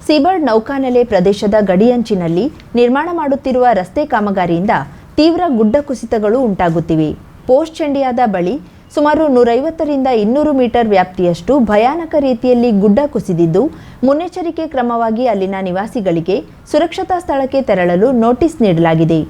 Seabird ನೌಕಾನೆಲೆ ಪ್ರದೇಶದ ಗಡಿಯಂಚಿನಲ್ಲಿ ನಿರ್ಮಾಣ ಮಾಡುತ್ತಿರುವ ರಸ್ತೆ ಕಾಮಗಾರಿಯಿಂದ ತೀವ್ರ ಗುಡ್ಡ ಕುಸಿತಗಳು ಉಂಟಾಗುತ್ತಿವೆ. ಪೋಸ್ಟ್ ಚಂಡಿಯಾದ ಬಳಿ ಸುಮಾರು 150ರಿಂದ 200 ಮೀಟರ್ ವ್ಯಾಪ್ತಿಯಷ್ಟು ಭಯಾನಕ ರೀತಿಯಲ್ಲಿ ಗುಡ್ಡ ಕುಸಿದಿದ್ದು, ಮುನ್ನೆಚ್ಚರಿಕೆ ಕ್ರಮವಾಗಿ ಅಲ್ಲಿನ ನಿವಾಸಿಗಳಿಗೆ ಸುರಕ್ಷತಾ ಸ್ಥಳಕ್ಕೆ ತೆರಳಲು ನೋಟಿಸ್ ನೀಡಲಾಗಿದೆ.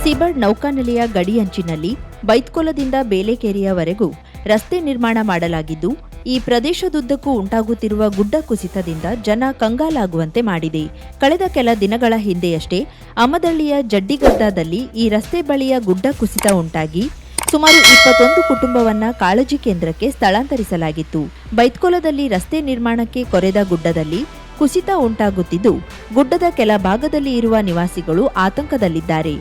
ಸೀಬರ್ಡ್ ನೌಕಾನೆಲೆಯ ಗಡಿಯಂಚಿನಲ್ಲಿ ಬೈತ್ಕೊಲದಿಂದ ಬೇಲೆಕೇರಿಯವರೆಗೂ ರಸ್ತೆ ನಿರ್ಮಾಣ ಮಾಡಲಾಗಿದ್ದು, ಈ ಪ್ರದೇಶದುದ್ದಕ್ಕೂ ಉಂಟಾಗುತ್ತಿರುವ ಗುಡ್ಡ ಕುಸಿತದಿಂದ ಜನ ಕಂಗಾಲಾಗುವಂತೆ ಮಾಡಿದೆ. ಕಳೆದ ಕೆಲ ದಿನಗಳ ಹಿಂದೆಯಷ್ಟೇ ಅಮದಳ್ಳಿಯ ಜಡ್ಡಿಗದ್ದಾದಲ್ಲಿ ಈ ರಸ್ತೆ ಬಳಿಯ ಗುಡ್ಡ ಕುಸಿತ ಉಂಟಾಗಿ ಸುಮಾರು 21 ಕುಟುಂಬವನ್ನ ಕಾಳಜಿ ಕೇಂದ್ರಕ್ಕೆ ಸ್ಥಳಾಂತರಿಸಲಾಗಿತ್ತು. ಬೈತ್ಕೊಲದಲ್ಲಿ ರಸ್ತೆ ನಿರ್ಮಾಣಕ್ಕೆ ಕೊರೆದ ಗುಡ್ಡದಲ್ಲಿ ಕುಸಿತ ಉಂಟಾಗುತ್ತಿದ್ದು, ಗುಡ್ಡದ ಕೆಲ ಭಾಗದಲ್ಲಿ ಇರುವ ನಿವಾಸಿಗಳು ಆತಂಕದಲ್ಲಿದ್ದಾರೆ.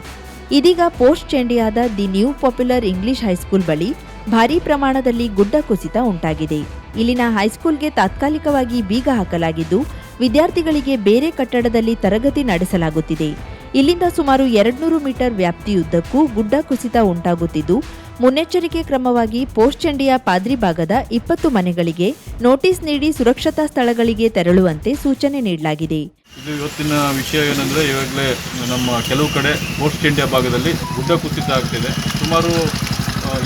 ಇದೀಗ ಪೋಸ್ಟ್ ಚಂಡಿಯಾದ the new popular English high school ಬಳಿ ಭಾರೀ ಪ್ರಮಾಣದಲ್ಲಿ ಗುಡ್ಡ ಕುಸಿತ ಉಂಟಾಗಿದೆ. ಇಲ್ಲಿನ ಹೈಸ್ಕೂಲ್ಗೆ ತಾತ್ಕಾಲಿಕವಾಗಿ ಬೀಗ ಹಾಕಲಾಗಿದ್ದು, ವಿದ್ಯಾರ್ಥಿಗಳಿಗೆ ಬೇರೆ ಕಟ್ಟಡದಲ್ಲಿ ತರಗತಿ ನಡೆಸಲಾಗುತ್ತಿದೆ. ಇಲ್ಲಿಂದ ಸುಮಾರು 200 ಮೀಟರ್ ವ್ಯಾಪ್ತಿಯುದ್ದಕ್ಕೂ ಗುಡ್ಡ ಕುಸಿತ ಉಂಟಾಗುತ್ತಿದ್ದು, ಮುನ್ನೆಚ್ಚರಿಕೆ ಕ್ರಮವಾಗಿ ಪೋಸ್ಟ್ ಚಂಡಿಯಾ ಪಾದ್ರಿ ಭಾಗದ 20 ಮನೆಗಳಿಗೆ ನೋಟಿಸ್ ನೀಡಿ ಸುರಕ್ಷತಾ ಸ್ಥಳಗಳಿಗೆ ತೆರಳುವಂತೆ ಸೂಚನೆ ನೀಡಲಾಗಿದೆ. ಇದು ಇವತ್ತಿನ ವಿಷಯ ಏನಂದರೆ, ಈಗಾಗಲೇ ನಮ್ಮ ಕೆಲವು ಕಡೆ ಪೋಸ್ಟ್ ಚಂಡಿಯಾ ಭಾಗದಲ್ಲಿ ಗುಡ್ಡ ಕುಸಿತ ಆಗ್ತಿದೆ. ಸುಮಾರು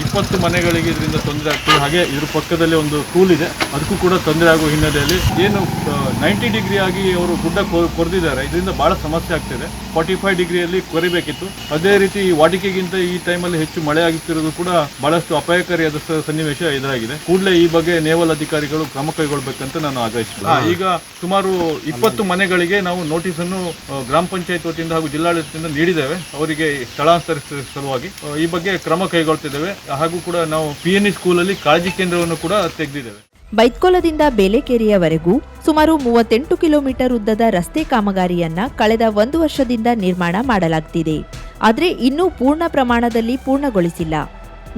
20 ಮನೆಗಳಿಗೆ ಇದರಿಂದ ತೊಂದರೆ ಆಗ್ತದೆ. ಹಾಗೆ ಇದ್ರ ಪಕ್ಕದಲ್ಲಿ ಒಂದು ಸ್ಕೂಲ್ ಇದೆ, ಅದಕ್ಕೂ ಕೂಡ ತೊಂದರೆ ಆಗುವ ಹಿನ್ನೆಲೆಯಲ್ಲಿ ಏನು 90 ಡಿಗ್ರಿ ಆಗಿ ಅವರು ಗುಡ್ಡ ಕೊರೆದಿದ್ದಾರೆ. ಇದರಿಂದ ಭಾಳ ಸಮಸ್ಯೆ ಆಗ್ತಿದೆ. 45 ಡಿಗ್ರಿಯಲ್ಲಿ ಕೊರಿಬೇಕಿತ್ತು. ಅದೇ ರೀತಿ ವಾಡಿಕೆಗಿಂತ ಈ ಟೈಮಲ್ಲಿ ಹೆಚ್ಚು ಮಳೆ ಆಗುತ್ತಿರೋದು ಕೂಡ ಬಹಳಷ್ಟು ಅಪಾಯಕಾರಿಯಾದ ಸನ್ನಿವೇಶ ಎದುರಾಗಿದೆ. ಕೂಡಲೇ ಈ ಬಗ್ಗೆ ನೇವಲ್ ಅಧಿಕಾರಿಗಳು ಕ್ರಮ ಕೈಗೊಳ್ಳಬೇಕಂತ ನಾನು ಆಗ್ರಹಿಸ್ತೇನೆ. ಈಗ ಸುಮಾರು 20 ಮನೆಗಳಿಗೆ ನಾವು ನೋಟಿಸನ್ನು ಗ್ರಾಮ ಪಂಚಾಯತ್ ವತಿಯಿಂದ ಹಾಗೂ ಜಿಲ್ಲಾಡಳಿತದಿಂದ ನೀಡಿದ್ದೇವೆ. ಅವರಿಗೆ ಸ್ಥಳಾಂತರಿಸುವ ಸಲುವಾಗಿ ಈ ಬಗ್ಗೆ ಕ್ರಮ ಕೈಗೊಳ್ತಿದ್ದೇವೆ. ಹಾಗೂ ಕೂಡ ನಾವು PNE ಸ್ಕೂಲಲ್ಲಿ ಕಾಳಜಿ ಕೇಂದ್ರವನ್ನು ಕೂಡ ತೆಗೆದಿದ್ದೇವೆ. ಬೈತ್ಕೊಲದಿಂದ ಬೇಲೆಕೇರಿಯವರೆಗೂ ಸುಮಾರು 38 ಕಿಲೋಮೀಟರ್ ಉದ್ದದ ರಸ್ತೆ ಕಾಮಗಾರಿಯನ್ನ ಕಳೆದ 1 ವರ್ಷದಿಂದ ನಿರ್ಮಾಣ ಮಾಡಲಾಗುತ್ತಿದೆ. ಆದರೆ ಇನ್ನೂ ಪೂರ್ಣ ಪ್ರಮಾಣದಲ್ಲಿ ಪೂರ್ಣಗೊಳಿಸಿಲ್ಲ.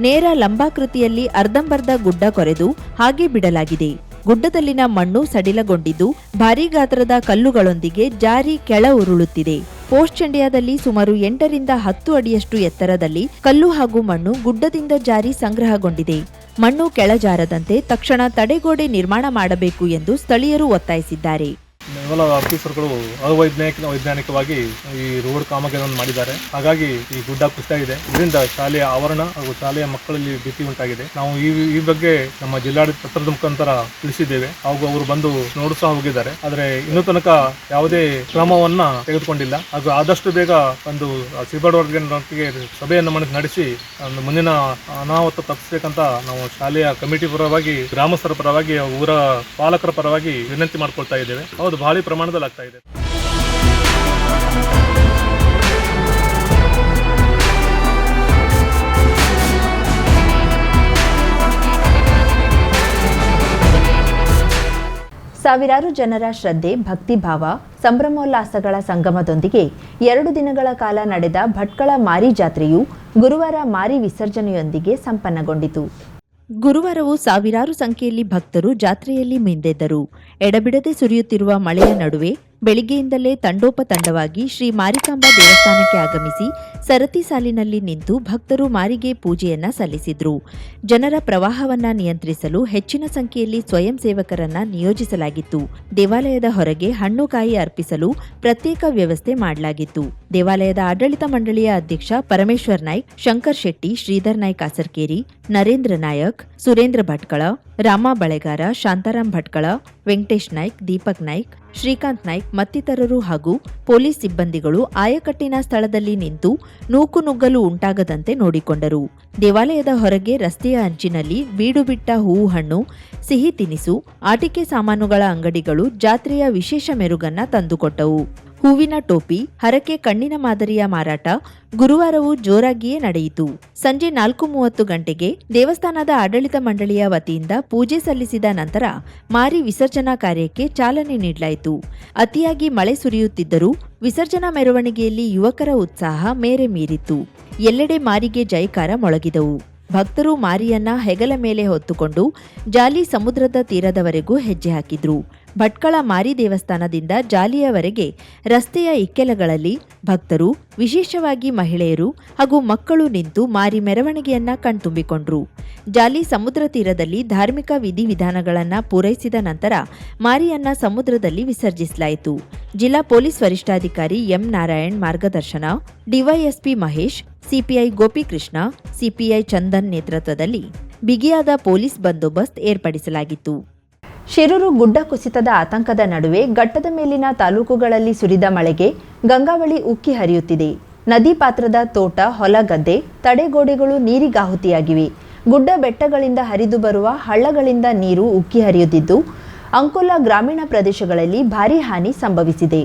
ನೇರ ಲಂಬಾಕೃತಿಯಲ್ಲಿ ಅರ್ಧಂಬರ್ಧ ಗುಡ್ಡ ಕೊರೆದು ಹಾಗೆ ಬಿಡಲಾಗಿದೆ. ಗುಡ್ಡದಲ್ಲಿನ ಮಣ್ಣು ಸಡಿಲಗೊಂಡಿದ್ದು, ಭಾರೀ ಗಾತ್ರದ ಕಲ್ಲುಗಳೊಂದಿಗೆ ಜಾರಿ ಕೆಳ ಉರುಳುತ್ತಿದೆ. ಪೋಸ್ಟ್ ಚಂಡಿಯಾದಲ್ಲಿ ಸುಮಾರು 8ರಿಂದ 10 ಅಡಿಯಷ್ಟು ಎತ್ತರದಲ್ಲಿ ಕಲ್ಲು ಹಾಗೂ ಮಣ್ಣು ಗುಡ್ಡದಿಂದ ಜಾರಿ ಸಂಗ್ರಹಗೊಂಡಿದೆ. ಮಣ್ಣು ಕೆಳಜಾರದಂತೆ ತಕ್ಷಣ ತಡೆಗೋಡೆ ನಿರ್ಮಾಣ ಮಾಡಬೇಕು ಎಂದು ಸ್ಥಳೀಯರು ಒತ್ತಾಯಿಸಿದ್ದಾರೆ. ನೇವಲ್ ಆಫೀಸರ್ಗಳು ಅವೈಜ್ಞಾನಿಕವಾಗಿ ಈ ರೋಡ್ ಕಾಮಗಾರಿಯನ್ನು ಮಾಡಿದ್ದಾರೆ. ಹಾಗಾಗಿ ಈ ಗುಡ್ಡ ಕುಸಿತ ಇದೆ. ಇದರಿಂದ ಶಾಲೆಯ ಆವರಣ ಹಾಗೂ ಶಾಲೆಯ ಮಕ್ಕಳಲ್ಲಿ ಭೀತಿ ಉಂಟಾಗಿದೆ. ನಾವು ಈ ಬಗ್ಗೆ ನಮ್ಮ ಜಿಲ್ಲಾಡಳಿತ ಪತ್ರದ ಮುಖಾಂತರ ತಿಳಿಸಿದ್ದೇವೆ. ಹಾಗೂ ಅವರು ಬಂದು ನೋಡು ಸಹ ಹೋಗಿದ್ದಾರೆ. ಆದರೆ ಇನ್ನೂ ತನಕ ಯಾವುದೇ ಕ್ರಮವನ್ನ ತೆಗೆದುಕೊಂಡಿಲ್ಲ. ಹಾಗೂ ಆದಷ್ಟು ಬೇಗ ಒಂದು ಸೀಬರ್ಡ್ ವರ್ಗಕ್ಕೆ ಸಭೆಯನ್ನು ನಡೆಸಿ ಮುಂದಿನ ಅನಾಹುತ ತಪ್ಪಿಸಬೇಕಂತ ನಾವು ಶಾಲೆಯ ಕಮಿಟಿ ಪರವಾಗಿ, ಗ್ರಾಮಸ್ಥರ ಪರವಾಗಿ, ಊರ ಪಾಲಕರ ಪರವಾಗಿ ವಿನಂತಿ ಮಾಡಿಕೊಳ್ತಾ ಇದ್ದೇವೆ. ಹೌದು, ಭಾರಿ ಪ್ರಮಾಣದಲ್ಲಿ ಆಗ್ತಾ ಇದೆ. ಸಾವಿರಾರು ಜನರ ಶ್ರದ್ಧೆ, ಭಕ್ತಿಭಾವ, ಸಂಭ್ರಮೋಲ್ಲಾಸಗಳ ಸಂಗಮದೊಂದಿಗೆ 2 ದಿನಗಳ ಕಾಲ ನಡೆದ ಭಟ್ಕಳ ಮಾರಿ ಜಾತ್ರೆಯು ಗುರುವಾರ ಮಾರಿ ವಿಸರ್ಜನೆಯೊಂದಿಗೆ ಸಂಪನ್ನಗೊಂಡಿತು. ಗುರುವಾರವೂ ಸಾವಿರಾರು ಸಂಖ್ಯೆಯಲ್ಲಿ ಭಕ್ತರು ಜಾತ್ರೆಯಲ್ಲಿ ಮಿಂದೆದ್ದರು. ಎಡಬಿಡದೆ ಸುರಿಯುತ್ತಿರುವ ಮಳೆಯ ನಡುವೆ ಬೆಳಿಗ್ಗೆಯಿಂದಲೇ ತಂಡೋಪತಂಡವಾಗಿ ಶ್ರೀ ಮಾರಿಕಾಂಬಾ ದೇವಸ್ಥಾನಕ್ಕೆ ಆಗಮಿಸಿ ಸರತಿ ಸಾಲಿನಲ್ಲಿ ನಿಂತು ಭಕ್ತರು ಮಾರಿಗೆ ಪೂಜೆಯನ್ನ ಸಲ್ಲಿಸಿದ್ರು. ಜನರ ಪ್ರವಾಹವನ್ನ ನಿಯಂತ್ರಿಸಲು ಹೆಚ್ಚಿನ ಸಂಖ್ಯೆಯಲ್ಲಿ ಸ್ವಯಂ ಸೇವಕರನ್ನ ನಿಯೋಜಿಸಲಾಗಿತ್ತು. ದೇವಾಲಯದ ಹೊರಗೆ ಹಣ್ಣು ಕಾಯಿ ಅರ್ಪಿಸಲು ಪ್ರತ್ಯೇಕ ವ್ಯವಸ್ಥೆ ಮಾಡಲಾಗಿತ್ತು. ದೇವಾಲಯದ ಆಡಳಿತ ಮಂಡಳಿಯ ಅಧ್ಯಕ್ಷ ಪರಮೇಶ್ವರ್ ನಾಯ್ಕ್, ಶಂಕರ್ ಶೆಟ್ಟಿ, ಶ್ರೀಧರ್ ನಾಯ್ಕ್ ಕಾಸರ್ಕೇರಿ, ನರೇಂದ್ರ ನಾಯಕ್, ಸುರೇಂದ್ರ ಭಟ್ಕಳ, ರಾಮ ಬಳೆಗಾರ, ಶಾಂತಾರಾಮ್ ಭಟ್ಕಳ, ವೆಂಕಟೇಶ್ ನಾಯ್ಕ್, ದೀಪಕ್ ನಾಯ್ಕ್, ಶ್ರೀಕಾಂತ್ ನಾಯ್ಕ್ ಮತ್ತಿತರರು ಹಾಗೂ ಪೊಲೀಸ್ ಸಿಬ್ಬಂದಿಗಳು ಆಯಕಟ್ಟಿನ ಸ್ಥಳದಲ್ಲಿ ನಿಂತು ನೂಕುನುಗ್ಗಲು ಉಂಟಾಗದಂತೆ ನೋಡಿಕೊಂಡರು. ದೇವಾಲಯದ ಹೊರಗೆ ರಸ್ತೆಯ ಅಂಚಿನಲ್ಲಿ ಬೀಡು ಬಿಟ್ಟ ಹೂವು ಹಣ್ಣು, ಸಿಹಿ ತಿನಿಸು, ಆಟಿಕೆ ಸಾಮಾನುಗಳ ಅಂಗಡಿಗಳು ಜಾತ್ರೆಯ ವಿಶೇಷ ಮೆರುಗನ್ನ ತಂದುಕೊಟ್ಟವು. ಹೂವಿನ ಟೋಪಿ, ಹರಕೆ, ಕಣ್ಣಿನ ಮಾದರಿಯ ಮಾರಾಟ ಗುರುವಾರವೂ ಜೋರಾಗಿಯೇ ನಡೆಯಿತು. ಸಂಜೆ 4:30 ಗಂಟೆಗೆ ದೇವಸ್ಥಾನದ ಆಡಳಿತ ಮಂಡಳಿಯ ವತಿಯಿಂದ ಪೂಜೆ ಸಲ್ಲಿಸಿದ ನಂತರ ಮಾರಿ ವಿಸರ್ಜನಾ ಕಾರ್ಯಕ್ಕೆ ಚಾಲನೆ ನೀಡಲಾಯಿತು. ಅತಿಯಾಗಿ ಮಳೆ ಸುರಿಯುತ್ತಿದ್ದರೂ ವಿಸರ್ಜನಾ ಮೆರವಣಿಗೆಯಲ್ಲಿ ಯುವಕರ ಉತ್ಸಾಹ ಮೇರೆ ಮೀರಿತ್ತು. ಎಲ್ಲೆಡೆ ಮಾರಿಗೆ ಜೈಕಾರ ಮೊಳಗಿದವು. ಭಕ್ತರು ಮಾರಿಯನ್ನ ಹೆಗಲ ಮೇಲೆ ಹೊತ್ತುಕೊಂಡು ಜಾಲಿ ಸಮುದ್ರದ ತೀರದವರೆಗೂ ಹೆಜ್ಜೆ ಹಾಕಿದ್ರು. ಭಟ್ಕಳ ಮಾರಿ ದೇವಸ್ಥಾನದಿಂದ ಜಾಲಿಯವರೆಗೆ ರಸ್ತೆಯ ಇಕ್ಕೆಲಗಳಲ್ಲಿ ಭಕ್ತರು, ವಿಶೇಷವಾಗಿ ಮಹಿಳೆಯರು ಹಾಗೂ ಮಕ್ಕಳು ನಿಂತು ಮಾರಿ ಮೆರವಣಿಗೆಯನ್ನ ಕಣ್ತುಂಬಿಕೊಂಡ್ರು. ಜಾಲಿ ಸಮುದ್ರ ತೀರದಲ್ಲಿ ಧಾರ್ಮಿಕ ವಿಧಿವಿಧಾನಗಳನ್ನು ಪೂರೈಸಿದ ನಂತರ ಮಾರಿಯನ್ನ ಸಮುದ್ರದಲ್ಲಿ ವಿಸರ್ಜಿಸಲಾಯಿತು. ಜಿಲ್ಲಾ ಪೊಲೀಸ್ ವರಿಷ್ಠಾಧಿಕಾರಿ ಎಂ ನಾರಾಯಣ್ ಮಾರ್ಗದರ್ಶನ, DYSP Mahesh, CPI Gopikrishna, CPI Chandan ನೇತೃತ್ವದಲ್ಲಿ ಬಿಗಿಯಾದ ಪೊಲೀಸ್ ಬಂದೋಬಸ್ತ್ ಏರ್ಪಡಿಸಲಾಗಿತ್ತು. ಶಿರೂರು ಗುಡ್ಡ ಕುಸಿತದ ಆತಂಕದ ನಡುವೆ ಘಟ್ಟದ ಮೇಲಿನ ತಾಲೂಕುಗಳಲ್ಲಿ ಸುರಿದ ಮಳೆಗೆ ಗಂಗಾವಳಿ ಉಕ್ಕಿ ಹರಿಯುತ್ತಿದೆ. ನದಿ ಪಾತ್ರದ ತೋಟ, ಹೊಲ, ಗದ್ದೆ, ತಡೆಗೋಡೆಗಳು ನೀರಿಗಾಹುತಿಯಾಗಿವೆ. ಗುಡ್ಡ ಬೆಟ್ಟಗಳಿಂದ ಹರಿದು ಬರುವ ಹಳ್ಳಗಳಿಂದ ನೀರು ಉಕ್ಕಿ ಹರಿಯುತ್ತಿದ್ದು ಅಂಕೋಲಾ ಗ್ರಾಮೀಣ ಪ್ರದೇಶಗಳಲ್ಲಿ ಭಾರೀ ಹಾನಿ ಸಂಭವಿಸಿದೆ.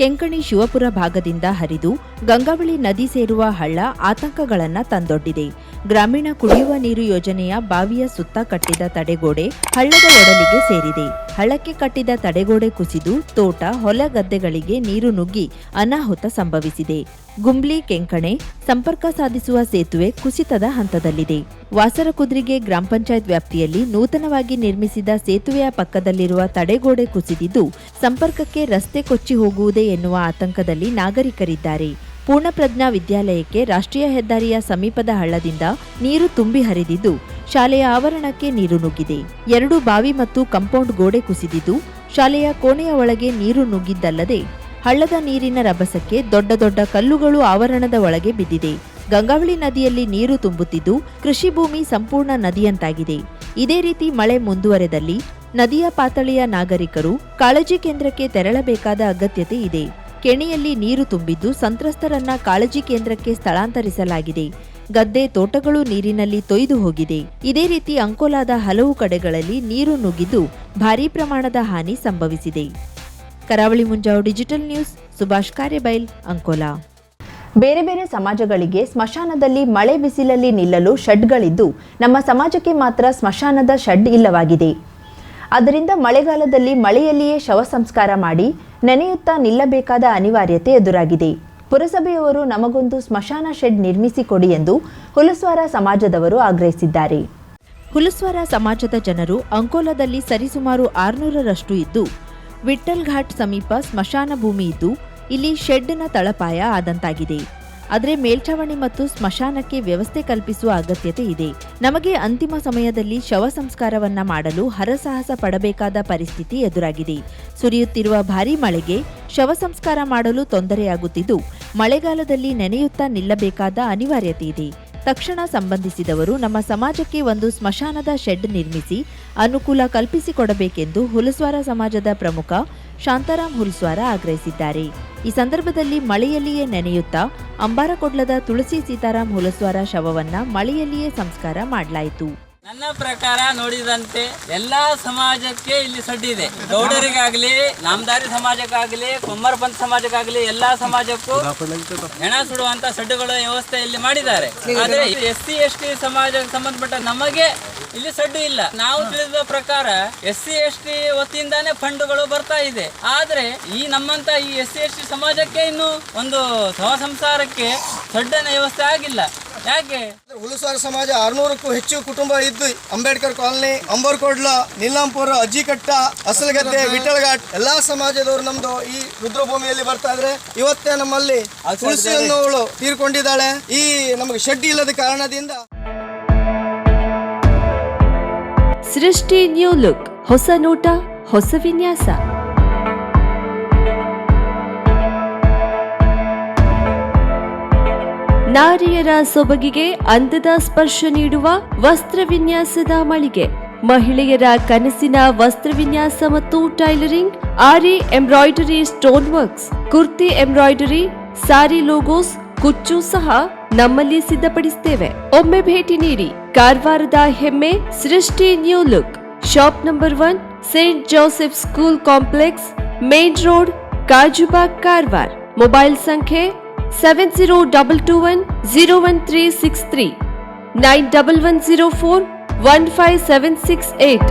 ಕೆಂಕಣಿ ಶಿವಪುರ ಭಾಗದಿಂದ ಹರಿದು ಗಂಗಾವಳಿ ನದಿ ಸೇರುವ ಹಳ್ಳ ಆತಂಕಗಳನ್ನು ತಂದೊಡ್ಡಿದೆ. ಗ್ರಾಮೀಣ ಕುಡಿಯುವ ನೀರು ಯೋಜನೆಯ ಬಾವಿಯ ಸುತ್ತ ಕಟ್ಟಿದ ತಡೆಗೋಡೆ ಹಳ್ಳದ ಒಡಲಿಗೆ ಸೇರಿದೆ. ಹಳ್ಳಕ್ಕೆ ಕಟ್ಟಿದ ತಡೆಗೋಡೆ ಕುಸಿದು ತೋಟ, ಹೊಲ, ಗದ್ದೆಗಳಿಗೆ ನೀರು ನುಗ್ಗಿ ಅನಾಹುತ ಸಂಭವಿಸಿದೆ. ಗುಂಬ್ಲಿ ಕೆಂಕಣೆ ಸಂಪರ್ಕ ಸಾಧಿಸುವ ಸೇತುವೆ ಕುಸಿತದ ಹಂತದಲ್ಲಿದೆ. ವಾಸರಕುದ್ರಿಗೆ ಗ್ರಾಮ ಪಂಚಾಯತ್ ವ್ಯಾಪ್ತಿಯಲ್ಲಿ ನೂತನವಾಗಿ ನಿರ್ಮಿಸಿದ ಸೇತುವೆಯ ಪಕ್ಕದಲ್ಲಿರುವ ತಡೆಗೋಡೆ ಕುಸಿದಿದ್ದು ಸಂಪರ್ಕಕ್ಕೆ ರಸ್ತೆ ಕೊಚ್ಚಿ ಹೋಗುವುದೇ ಎನ್ನುವ ಆತಂಕದಲ್ಲಿ ನಾಗರಿಕರಿದ್ದಾರೆ. ಪೂರ್ಣಪ್ರಜ್ಞಾ ವಿದ್ಯಾಲಯಕ್ಕೆ ರಾಷ್ಟ್ರೀಯ ಹೆದ್ದಾರಿಯ ಸಮೀಪದ ಹಳ್ಳದಿಂದ ನೀರು ತುಂಬಿ ಹರಿದಿದ್ದು ಶಾಲೆಯ ಆವರಣಕ್ಕೆ ನೀರು ನುಗ್ಗಿದೆ. 2 ಬಾವಿ ಮತ್ತು ಕಾಂಪೌಂಡ್ ಗೋಡೆ ಕುಸಿದಿದ್ದು ಶಾಲೆಯ ಕೋಣೆಯ ಒಳಗೆ ನೀರು ನುಗ್ಗಿದ್ದಲ್ಲದೆ ಹಳ್ಳದ ನೀರಿನ ರಭಸಕ್ಕೆ ದೊಡ್ಡ ದೊಡ್ಡ ಕಲ್ಲುಗಳು ಆವರಣದ ಒಳಗೆ ಬಿದ್ದಿದೆ. ಗಂಗಾವಳಿ ನದಿಯಲ್ಲಿ ನೀರು ತುಂಬುತ್ತಿದ್ದು ಕೃಷಿ ಭೂಮಿ ಸಂಪೂರ್ಣ ನದಿಯಂತಾಗಿದೆ. ಇದೇ ರೀತಿ ಮಳೆ ಮುಂದುವರೆದಲ್ಲಿ ನದಿಯ ಪಾತಳಿಯ ನಾಗರಿಕರು ಕಾಳಜಿ ಕೇಂದ್ರಕ್ಕೆ ತೆರಳಬೇಕಾದ ಅಗತ್ಯತೆ ಇದೆ. ಕೆಣಿಯಲ್ಲಿ ನೀರು ತುಂಬಿದ್ದು ಸಂತ್ರಸ್ತರನ್ನ ಕಾಳಜಿ ಕೇಂದ್ರಕ್ಕೆ ಸ್ಥಳಾಂತರಿಸಲಾಗಿದೆ. ಗದ್ದೆ, ತೋಟಗಳು ನೀರಿನಲ್ಲಿ ತೊಯ್ದು ಹೋಗಿದೆ. ಇದೇ ರೀತಿ ಅಂಕೋಲಾದ ಹಲವು ಕಡೆಗಳಲ್ಲಿ ನೀರು ನುಗ್ಗಿದ್ದು ಭಾರೀ ಪ್ರಮಾಣದ ಹಾನಿ ಸಂಭವಿಸಿದೆ. ಕರಾವಳಿ ಮುಂಜಾವು ಡಿಜಿಟಲ್ ನ್ಯೂಸ್, ಸುಭಾಷ್ ಕಾರೆಬೈಲ್, ಅಂಕೋಲಾ. ಬೇರೆ ಬೇರೆ ಸಮಾಜಗಳಿಗೆ ಸ್ಮಶಾನದಲ್ಲಿ ಮಳೆ ಬಿಸಿಲಲ್ಲಿ ನಿಲ್ಲಲು ಶೆಡ್ಗಳಿದ್ದು ನಮ್ಮ ಸಮಾಜಕ್ಕೆ ಮಾತ್ರ ಸ್ಮಶಾನದ ಶೆಡ್ ಇಲ್ಲವಾಗಿದೆ. ಆದ್ದರಿಂದ ಮಳೆಗಾಲದಲ್ಲಿ ಮಳೆಯಲ್ಲಿಯೇ ಶವ ಸಂಸ್ಕಾರ ಮಾಡಿ ನೆನೆಯುತ್ತಾ ನಿಲ್ಲಬೇಕಾದ ಅನಿವಾರ್ಯತೆ ಎದುರಾಗಿದೆ. ಪುರಸಭೆಯವರು ನಮಗೊಂದು ಸ್ಮಶಾನ ಶೆಡ್ ನಿರ್ಮಿಸಿಕೊಡಿ ಎಂದು ಹುಲಸ್ವಾರ ಸಮಾಜದವರು ಆಗ್ರಹಿಸಿದ್ದಾರೆ. ಹುಲಸ್ವಾರ ಸಮಾಜದ ಜನರು ಅಂಕೋಲಾದಲ್ಲಿ ಸರಿಸುಮಾರು 600ರಷ್ಟು ಇದ್ದು ವಿಠ್ಠಲ್ ಘಾಟ್ ಸಮೀಪ ಸ್ಮಶಾನ ಭೂಮಿ ಇದ್ದು ಇಲ್ಲಿ ಶೆಡ್ನ ತಳಪಾಯ ಆದಂತಾಗಿದೆ. ಆದರೆ ಮೇಲ್ಛಾವಣಿ ಮತ್ತು ಸ್ಮಶಾನಕ್ಕೆ ವ್ಯವಸ್ಥೆ ಕಲ್ಪಿಸುವ ಅಗತ್ಯತೆ ಇದೆ. ನಮಗೆ ಅಂತಿಮ ಸಮಯದಲ್ಲಿ ಶವ ಸಂಸ್ಕಾರವನ್ನ ಮಾಡಲು ಹರಸಾಹಸ ಪಡಬೇಕಾದ ಪರಿಸ್ಥಿತಿ ಎದುರಾಗಿದೆ. ಸುರಿಯುತ್ತಿರುವ ಭಾರೀ ಮಳೆಗೆ ಶವ ಸಂಸ್ಕಾರ ಮಾಡಲು ತೊಂದರೆಯಾಗುತ್ತಿದ್ದು ಮಳೆಗಾಲದಲ್ಲಿ ನೆನೆಯುತ್ತಾ ನಿಲ್ಲಬೇಕಾದ ಅನಿವಾರ್ಯತೆ ಇದೆ. ತಕ್ಷಣ ಸಂಬಂಧಿಸಿದವರು ನಮ್ಮ ಸಮಾಜಕ್ಕೆ ಒಂದು ಸ್ಮಶಾನದ ಶೆಡ್ ನಿರ್ಮಿಸಿ ಅನುಕೂಲ ಕಲ್ಪಿಸಿಕೊಡಬೇಕೆಂದು ಹುಲಸ್ವಾರ ಸಮಾಜದ ಪ್ರಮುಖ ಶಾಂತಾರಾಮ್ ಹುಲಸ್ವಾರ ಆಗ್ರಹಿಸಿದ್ದಾರೆ. ಈ ಸಂದರ್ಭದಲ್ಲಿ ಮಳೆಯಲ್ಲಿಯೇ ನೆನೆಯುತ್ತಾ ಅಂಬಾರಕೊಡ್ಲದ ತುಳಸಿ ಸೀತಾರಾಮ್ ಹುಲಸ್ವಾರ ಶವವನ್ನ ಮಳೆಯಲ್ಲಿಯೇ ಸಂಸ್ಕಾರ ಮಾಡಲಾಯಿತು. ನನ್ನ ಪ್ರಕಾರ ನೋಡಿದಂತೆ ಎಲ್ಲಾ ಸಮಾಜಕ್ಕೆ ಇಲ್ಲಿ ಸಡ್ಡಿದೆ. ಗೌಡರಿಗಾಗ್ಲಿ, ನಾಮದಾರಿ ಸಮಾಜಕ್ಕಾಗ್ಲಿ, ಕೊಮ್ಮರ ಪಂಥ ಸಮಾಜಕ್ಕಾಗ್ಲಿ ಎಲ್ಲಾ ಸಮಾಜಕ್ಕೂ ಹೆಣ ಸುಡುವಂತ ಸಡ್ಡುಗಳ ವ್ಯವಸ್ಥೆ ಇಲ್ಲಿ ಮಾಡಿದ್ದಾರೆ. ಆದ್ರೆ SC ST ಸಮಾಜಕ್ಕೆ ಸಂಬಂಧಪಟ್ಟ ನಮಗೆ ಇಲ್ಲಿ ಸಡ್ಡು ಇಲ್ಲ. ನಾವು ತಿಳಿದ ಪ್ರಕಾರ SC ST ವತಿಯಿಂದಾನೇ ಫಂಡ್ಗಳು ಬರ್ತಾ ಇದೆ. ಆದ್ರೆ ಈ ನಮ್ಮಂತ ಈ SC ST ಸಮಾಜಕ್ಕೆ ಇನ್ನು ಒಂದು ಶವ ಸಂಸಾರಕ್ಕೆ ಸಡ್ಡಿನ ವ್ಯವಸ್ಥೆ ಆಗಿಲ್ಲ. ಯಾಕೆ? ಹುಲಸ್ವಾರ ಸಮಾಜ 600ಕ್ಕೂ ಹೆಚ್ಚು ಕುಟುಂಬ ಇದ್ದು ಅಂಬೇಡ್ಕರ್ ಕಾಲನಿ, ಅಂಬರ್ಕೋಡ್ಲ, ನೀಲಾಂಪುರ, ಅಜ್ಜಿಕಟ್ಟ, ಅಸಲಗದ್ದೆ, ವಿಠ್ಠಲ್ ಘಾಟ್ ಎಲ್ಲಾ ಸಮಾಜದವರು ನಮ್ದು ಈ ರುದ್ರಭೂಮಿಯಲ್ಲಿ ಬರ್ತಾ ಇದ್ರೆ ಇವತ್ತೇ ನಮ್ಮಲ್ಲಿ ತುಳಸಿ ಅನ್ನೋವಳು ತೀರ್ಕೊಂಡಿದ್ದಾಳೆ. ಈ ನಮಗೆ ಶೆಡ್ ಇಲ್ಲದ ಕಾರಣದಿಂದ ಸೃಷ್ಟಿ ನ್ಯೂ ಲುಕ್, ಹೊಸ ನೋಟ, ಹೊಸ ವಿನ್ಯಾಸ. ನಾರಿಯರ ಸೊಬಗಿಗೆ ಅಂದದ ಸ್ಪರ್ಶ ನೀಡುವ ವಸ್ತ್ರ ವಿನ್ಯಾಸದ ಮಳಿಗೆ. ಮಹಿಳೆಯರ ಕನಸಿನ ವಸ್ತ್ರ ವಿನ್ಯಾಸ ಮತ್ತು tailoring, aari embroidery, stone works, kurti embroidery, sari logos, ಕುಚ್ಚು ಸಹ ನಮ್ಮಲ್ಲಿ ಸಿದ್ಧಪಡಿಸುತ್ತೇವೆ. ಒಮ್ಮೆ ಭೇಟಿ ನೀಡಿ. ಕಾರವಾರದ ಹೆಮ್ಮೆ Srishti new look. Shop number 1, saint Joseph school complex, main road, Kajubag, Karwar. Mobile ಸಂಖ್ಯೆ 7022101363, 9110415768.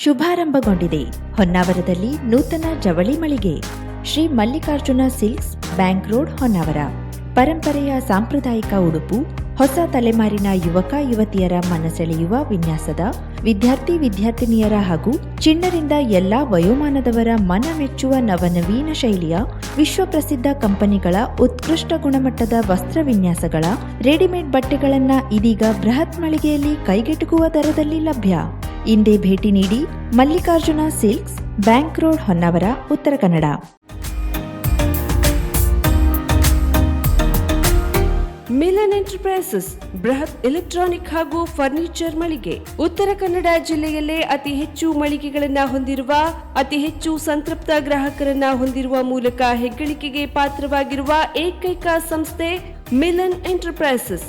ಶುಭಾರಂಭಗೊಂಡಿದೆ ಹೊನ್ನಾವರದಲ್ಲಿ ನೂತನ ಜವಳಿ ಮಳಿಗೆ. Shri Mallikarjuna silks, bank road, Honnavar. ಪರಂಪರೆಯ ಸಾಂಪ್ರದಾಯಿಕ ಉಡುಪು, ಹೊಸ ತಲೆಮಾರಿನ ಯುವಕ ಯುವತಿಯರ ಮನಸೆಳೆಯುವ ವಿನ್ಯಾಸದ ವಿದ್ಯಾರ್ಥಿ ವಿದ್ಯಾರ್ಥಿನಿಯರ ಹಾಗೂ ಚಿಣ್ಣರಿಂದ ಎಲ್ಲಾ ವಯೋಮಾನದವರ ಮನ ಮೆಚ್ಚುವ ನವನವೀನ ಶೈಲಿಯ ವಿಶ್ವಪ್ರಸಿದ್ಧ ಕಂಪನಿಗಳ ಉತ್ಕೃಷ್ಟ ಗುಣಮಟ್ಟದ ವಸ್ತ್ರ ವಿನ್ಯಾಸಗಳ ರೆಡಿಮೇಡ್ ಬಟ್ಟೆಗಳನ್ನು ಇದೀಗ ಬೃಹತ್ ಮಳಿಗೆಯಲ್ಲಿ ಕೈಗೆಟುಕುವ ದರದಲ್ಲಿ ಲಭ್ಯ. ಇಂದೇ ಭೇಟಿ ನೀಡಿ Mallikarjuna silks, bank road, Honnavar, Uttara Kannada. Milan enterprises ಬೃಹತ್ ಎಲೆಕ್ಟ್ರಾನಿಕ್ ಹಾಗೂ ಫರ್ನಿಚರ್ ಮಳಿಗೆ. ಉತ್ತರ ಕನ್ನಡ ಜಿಲ್ಲೆಯಲ್ಲೇ ಅತಿ ಹೆಚ್ಚು ಮಳಿಗೆಗಳನ್ನ ಹೊಂದಿರುವ, ಅತಿ ಹೆಚ್ಚು ಸಂತೃಪ್ತ ಗ್ರಾಹಕರನ್ನ ಹೊಂದಿರುವ ಮೂಲಕ ಹೆಗ್ಗಳಿಕೆಗೆ ಪಾತ್ರವಾಗಿರುವ ಏಕೈಕ ಸಂಸ್ಥೆ ಮಿಲನ್ ಎಂಟರ್ಪ್ರೈಸಸ್.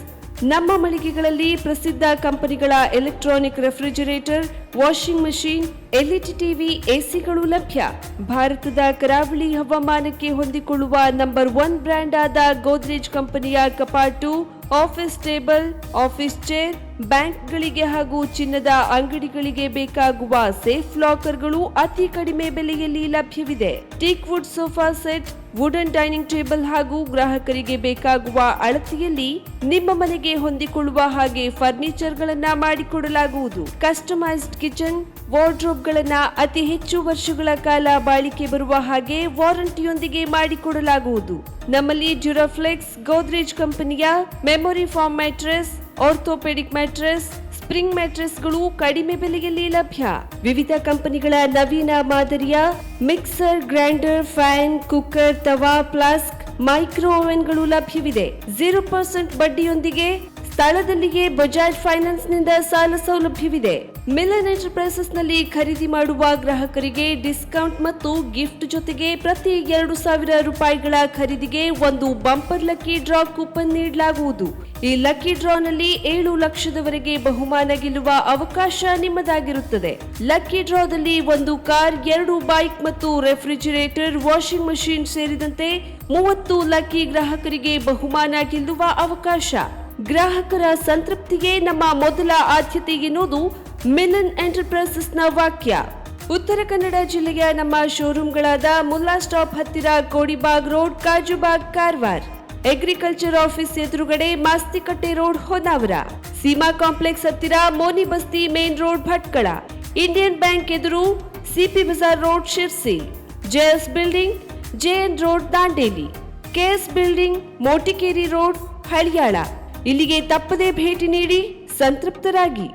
ನಮ್ಮ ಮಳಿಗೆಗಳಲ್ಲಿ ಪ್ರಸಿದ್ಧ ಕಂಪನಿಗಳ electronic refrigerator, washing machine, LED TV, ಎಸಿಗಳು ಲಭ್ಯ. ಭಾರತದ ಕರಾವಳಿ ಹವಾಮಾನಕ್ಕೆ ಹೊಂದಿಕೊಳ್ಳುವ ನಂಬರ್ 1 ಬ್ರ್ಯಾಂಡ್ ಆದ ಗೋದ್ರೇಜ್ ಕಂಪನಿಯ ಕಪಾಟು, ಆಫೀಸ್ ಟೇಬಲ್, ಆಫೀಸ್ ಚೇರ್, ಬ್ಯಾಂಕ್ಗಳಿಗೆ ಹಾಗೂ ಚಿನ್ನದ ಅಂಗಡಿಗಳಿಗೆ ಬೇಕಾಗುವ ಸೇಫ್ ಲಾಕರ್ಗಳು ಅತಿ ಕಡಿಮೆ ಬೆಲೆಯಲ್ಲಿ ಲಭ್ಯವಿದೆ. Teak wood sofa set, wooden dining table ಹಾಗೂ ಗ್ರಾಹಕರಿಗೆ ಬೇಕಾಗುವ ಅಳತೆಯಲ್ಲಿ ನಿಮ್ಮ ಮನೆಗೆ ಹೊಂದಿಕೊಳ್ಳುವ ಹಾಗೆ ಫರ್ನಿಚರ್ಗಳನ್ನ ಮಾಡಿಕೊಡಲಾಗುವುದು. ಕಸ್ಟಮೈಸ್ಡ್ ಕಿಚನ್, ವಾರ್ಡ್ರೋಬ್ಗಳನ್ನ ಅತಿ ಹೆಚ್ಚು ವರ್ಷಗಳ ಕಾಲ ಬಾಳಿಕೆ ಬರುವ ಹಾಗೆ ವಾರಂಟಿಯೊಂದಿಗೆ ಮಾಡಿಕೊಡಲಾಗುವುದು. ನಮ್ಮಲ್ಲಿ ಡ್ಯೂರಾಫ್ಲೆಕ್ಸ್, ಗೋದ್ರೇಜ್ ಕಂಪನಿಯ memory foam mattress, orthopedic mattress, spring ಮ್ಯಾಟ್ರೆಸ್ಗಳು ಕಡಿಮೆ ಬೆಲೆಯಲ್ಲಿ ಲಭ್ಯ. ವಿವಿಧ ಕಂಪನಿಗಳ ನವೀನ ಮಾದರಿಯ mixer, grinder, fan, cooker, tawa, flask, micro ಓವೆನ್ಗಳು ಲಭ್ಯವಿದೆ. 0% ಬಡ್ಡಿಯೊಂದಿಗೆ ಸ್ಥಳದಲ್ಲಿಯೇ ಬಜಾಜ್ ಫೈನಾನ್ಸ್ ನಿಂದ ಸಾಲ ಸೌಲಭ್ಯವಿದೆ. ಮಿಲನ್ ಎಂಟರ್ಪ್ರೈಸಸ್ ನಲ್ಲಿ ಖರೀದಿ ಮಾಡುವ ಗ್ರಾಹಕರಿಗೆ ಡಿಸ್ಕೌಂಟ್ ಮತ್ತು ಗಿಫ್ಟ್ ಜೊತೆಗೆ ಪ್ರತಿ 2,000 ರೂಪಾಯಿಗಳ ಖರೀದಿಗೆ ಒಂದು ಬಂಪರ್ ಲಕ್ಕಿ ಡ್ರಾ ಕೂಪನ್ ನೀಡಲಾಗುವುದು. ಈ ಲಕ್ಕಿ ಡ್ರಾನಲ್ಲಿ 7 ಲಕ್ಷದವರೆಗೆ ಬಹುಮಾನ ಗೆಲ್ಲುವ ಅವಕಾಶ ನಿಮ್ಮದಾಗಿರುತ್ತದೆ. ಲಕ್ಕಿ ಡ್ರಾದಲ್ಲಿ 1 ಕಾರ್, 2 ಬೈಕ್ ಮತ್ತು ರೆಫ್ರಿಜರೇಟರ್, ವಾಷಿಂಗ್ ಮಷೀನ್ ಸೇರಿದಂತೆ 30 ಲಕ್ಕಿ ಗ್ರಾಹಕರಿಗೆ ಬಹುಮಾನ ಗೆಲ್ಲುವ ಅವಕಾಶ. ಗ್ರಾಹಕರ ಸಂತೃಪ್ತಿಗೆ ನಮ್ಮ ಮೊದಲ ಆದ್ಯತೆ ಎನ್ನುವುದು ಮಿಲನ್ ಎಂಟರ್ಪ್ರೈಸಸ್ನ ವಾಕ್ಯ. ಉತ್ತರ ಕನ್ನಡ ಜಿಲ್ಲೆಯ ನಮ್ಮ ಶೋರೂಮ್ಗಳಾದ ಮುಲ್ಲಾ ಸ್ಟಾಪ್ ಹತ್ತಿರ Kodibag road, Kajubag, Karwar, agriculture office ಎದುರುಗಡೆ ಮಾಸ್ತಿಕಟ್ಟೆ ರೋಡ್, ಹೊನ್ನಾವರ, ಸೀಮಾ ಕಾಂಪ್ಲೆಕ್ಸ್ ಹತ್ತಿರ Moni Basti main road, Bhatkal, Indian bank ಎದುರು CP bazaar road, Sirsi, JS building, JN road, Dandeli, KS building, Motikeri road, Haliyal. ಇಲ್ಲಿಗೆ ತಪ್ಪದೇ ಭೇಟಿ ನೀಡಿ ಸಂತೃಪ್ತರಾಗಿ.